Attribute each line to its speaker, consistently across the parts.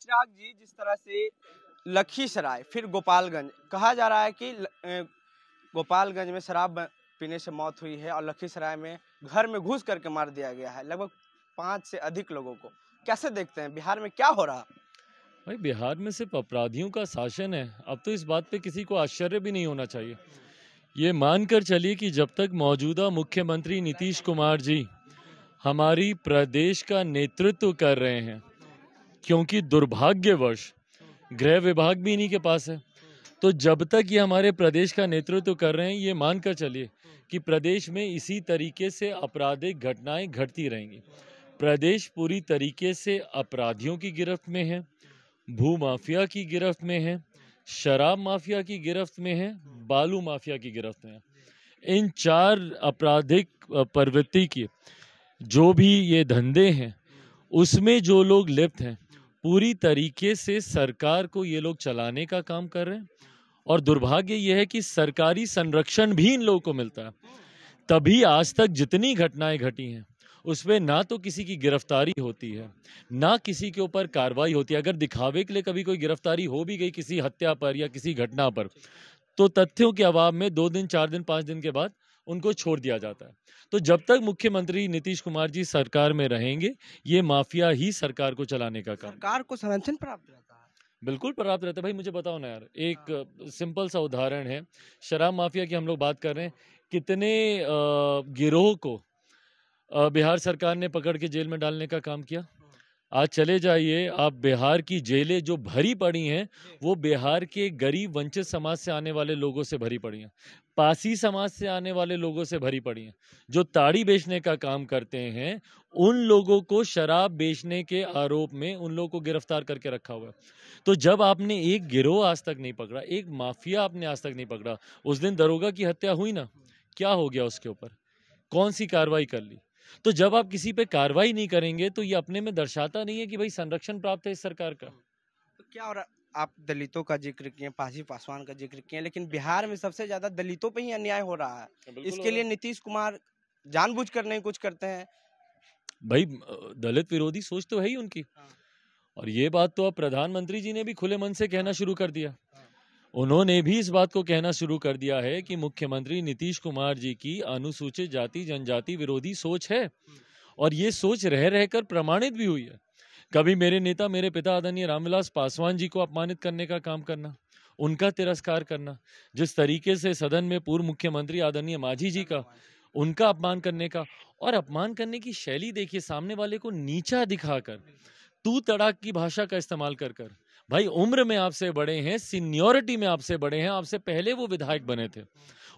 Speaker 1: चिराग जी, जिस तरह से लखीसराय फिर गोपालगंज कहा जा रहा है कि गोपालगंज में पीने से मौत हुई है और लखीसराय में घर में घुस करके मार दिया गया है लगभग 5 से अधिक लोगों को। कैसे देखते हैं बिहार में क्या हो रहा?
Speaker 2: भाई बिहार में सिर्फ अपराधियों का शासन है। अब तो इस बात पे किसी को आश्चर्य भी नहीं होना चाहिए। ये मानकर चलिए कि जब तक मौजूदा मुख्यमंत्री नीतीश कुमार जी हमारी प्रदेश का नेतृत्व कर रहे हैं, क्योंकि दुर्भाग्यवश गृह विभाग भी इन्हीं के पास है, तो जब तक ये हमारे प्रदेश का नेतृत्व कर रहे हैं, ये मानकर चलिए कि प्रदेश में इसी तरीके से आपराधिक घटनाएं घटती रहेंगी। प्रदेश पूरी तरीके से अपराधियों की गिरफ्त में है, भू माफिया की गिरफ्त में है, शराब माफिया की गिरफ्त में है, बालू माफिया की गिरफ्त में है। इन 4 आपराधिक प्रवृत्ति की जो भी ये धंधे हैं, उसमें जो लोग लिप्त हैं, पूरी तरीके से सरकार को ये लोग चलाने का काम कर रहे हैं। और दुर्भाग्य ये है कि सरकारी संरक्षण भी इन लोगों को मिलता है। तभी आज तक जितनी घटनाएं घटी हैं, उसमें ना तो किसी की गिरफ्तारी होती है, ना किसी के ऊपर कार्रवाई होती है। अगर दिखावे के लिए कभी कोई गिरफ्तारी हो भी गई किसी हत्या पर या किसी घटना पर, तो तथ्यों के अभाव में 2 दिन, 4 दिन, 5 दिन के बाद उनको छोड़ दिया जाता है। तो जब तक मुख्यमंत्री नीतीश कुमार जी सरकार में रहेंगे, ये माफिया ही सरकार को चलाने का काम।
Speaker 1: सरकार को संरक्षण प्राप्त रहता है?
Speaker 2: बिल्कुल प्राप्त रहता है। भाई मुझे बताओ ना यार, एक सिंपल सा उदाहरण है, शराब माफिया की हम लोग बात कर रहे हैं। कितने गिरोह को बिहार सरकार ने पकड़ के जेल में डालने का काम किया। आज चले जाइए आप, बिहार की जेलें जो भरी पड़ी हैं, वो बिहार के गरीब वंचित समाज से आने वाले लोगों से भरी पड़ी हैं, पासी समाज से आने वाले लोगों से भरी पड़ी हैं। जो ताड़ी बेचने का काम करते हैं, उन लोगों को शराब बेचने के आरोप में उन लोगों को गिरफ्तार करके रखा हुआ है। तो जब आपने एक गिरोह आज तक नहीं पकड़ा, एक माफिया आपने आज तक नहीं पकड़ा, उस दिन दरोगा की हत्या हुई ना, क्या हो गया उसके ऊपर, कौन सी कार्रवाई कर ली? तो जब आप किसी पे कार्रवाई नहीं करेंगे, तो ये अपने में दर्शाता नहीं है कि भाई संरक्षण प्राप्त है इस सरकार का।
Speaker 1: तो क्या हो रहा? आप दलितों का जिक्र किए, पासी पासवान का जिक्र किए, लेकिन बिहार में सबसे ज्यादा दलितों पे ही अन्याय हो रहा है। इसके लिए नीतीश कुमार जानबूझकर नहीं कुछ करते हैं।
Speaker 2: भाई दलित विरोधी सोच तो है ही उनकी। और ये बात तो अब प्रधानमंत्री जी ने भी खुले मन से कहना शुरू कर दिया। उन्होंने भी इस बात को कहना शुरू कर दिया है कि मुख्यमंत्री नीतीश कुमार जी की अनुसूचित जाति जनजाति विरोधी सोच है, और ये सोच रह रहकर प्रमाणित भी हुई है। कभी मेरे नेता, मेरे पिता आदरणीय रामविलास पासवान जी को अपमानित करने का काम करना, उनका तिरस्कार करना, जिस तरीके से सदन में पूर्व मुख्यमंत्री आदरणीय मांझी जी का, उनका अपमान करने का, और अपमान करने की शैली देखिए, सामने वाले को नीचा दिखाकर, तू तड़ाक की भाषा का इस्तेमाल कर कर। भाई उम्र में आपसे बड़े हैं, सीनियोरिटी में आपसे बड़े हैं, आपसे पहले वो विधायक बने थे,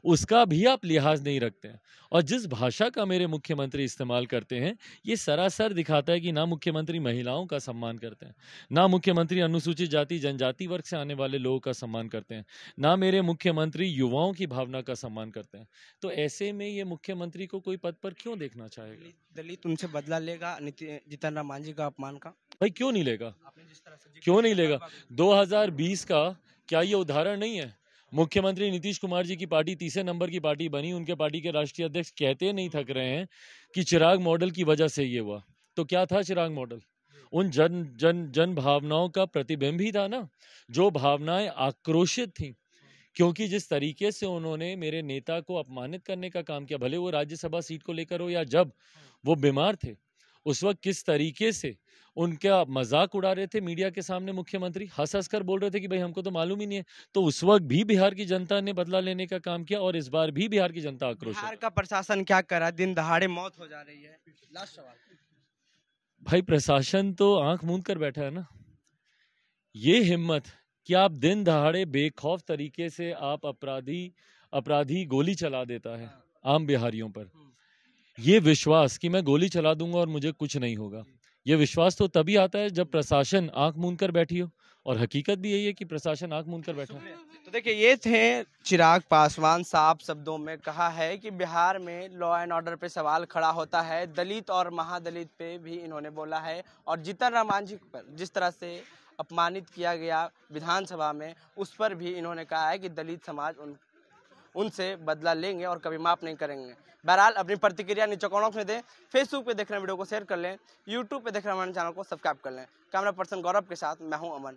Speaker 2: उसका भी आप लिहाज नहीं रखते हैं। और जिस भाषा का मेरे मुख्यमंत्री इस्तेमाल करते हैं, ये सरासर दिखाता है कि ना मुख्यमंत्री महिलाओं का सम्मान करते हैं, ना मुख्यमंत्री अनुसूचित जाति जनजाति वर्ग से आने वाले लोगों का सम्मान करते हैं, ना मेरे मुख्यमंत्री युवाओं की भावना का सम्मान करते हैं। तो ऐसे में ये मुख्यमंत्री को कोई पद पर क्यों देखना चाहेगा?
Speaker 1: दलित उनसे बदला लेगा जीतन राम मांझी का अपमान का?
Speaker 2: भाई क्यों नहीं लेगा, क्यों नहीं लेगा? 2020 का क्या ये उदाहरण नहीं है? मुख्यमंत्री नीतीश कुमार जी की पार्टी तीसरे नंबर की पार्टी बनी, उनके पार्टी के राष्ट्रीय अध्यक्ष कहते नहीं थक रहे हैं कि चिराग मॉडल की वजह से ये हुआ। तो क्या था चिराग मॉडल? उन जन भावनाओं का प्रतिबिंब ही था ना, जो भावनाएं आक्रोशित थी, क्योंकि जिस तरीके से उन्होंने मेरे नेता को अपमानित करने का काम किया, भले वो राज्यसभा सीट को लेकर हो या जब वो बीमार थे, उस वक्त किस तरीके से उनका मजाक उड़ा रहे थे मीडिया के सामने, मुख्यमंत्री हंस हंस कर बोल रहे थे कि भाई हमको तो मालूम ही नहीं है। तो उस वक्त भी बिहार की जनता ने बदला लेने का काम किया, और इस बार भी बिहार की जनता आक्रोशित
Speaker 1: बिहार
Speaker 2: है।
Speaker 1: का प्रशासन क्या कर रहा है? दिन दहाड़े मौत हो जा रही है। लास्ट सवाल।
Speaker 2: भाई प्रशासन तो आंख मूंद कर बैठा है ना। ये हिम्मत कि आप दिन दहाड़े बेखौफ तरीके से आप अपराधी गोली चला देता है आम बिहारियों पर, ये विश्वास कि मैं गोली चला दूंगा और मुझे कुछ नहीं होगा, ये विश्वास तो तभी आता है जब प्रशासन आंख मूंद कर बैठी हो। और हकीकत भी यही है कि प्रशासन आंख मूंद कर बैठा है।
Speaker 1: तो देखिए, ये थे चिराग पासवान। साफ शब्दों में कहा है कि बिहार में लॉ एंड ऑर्डर पे सवाल खड़ा होता है। दलित और महादलित पे भी इन्होंने बोला है, और जीतन राम मांझी पर जिस तरह से अपमानित किया गया विधानसभा में, उस पर भी इन्होंने कहा है कि दलित समाज उनसे बदला लेंगे और कभी माफ़ नहीं करेंगे। बहरहाल अपनी प्रतिक्रिया नीचे कमेंट में दें। फेसबुक पे देख रहे वीडियो को शेयर कर लें, यूट्यूब पे देख रहे हमारे चैनल को सब्सक्राइब कर लें। कैमरा पर्सन गौरव के साथ मैं हूं अमन।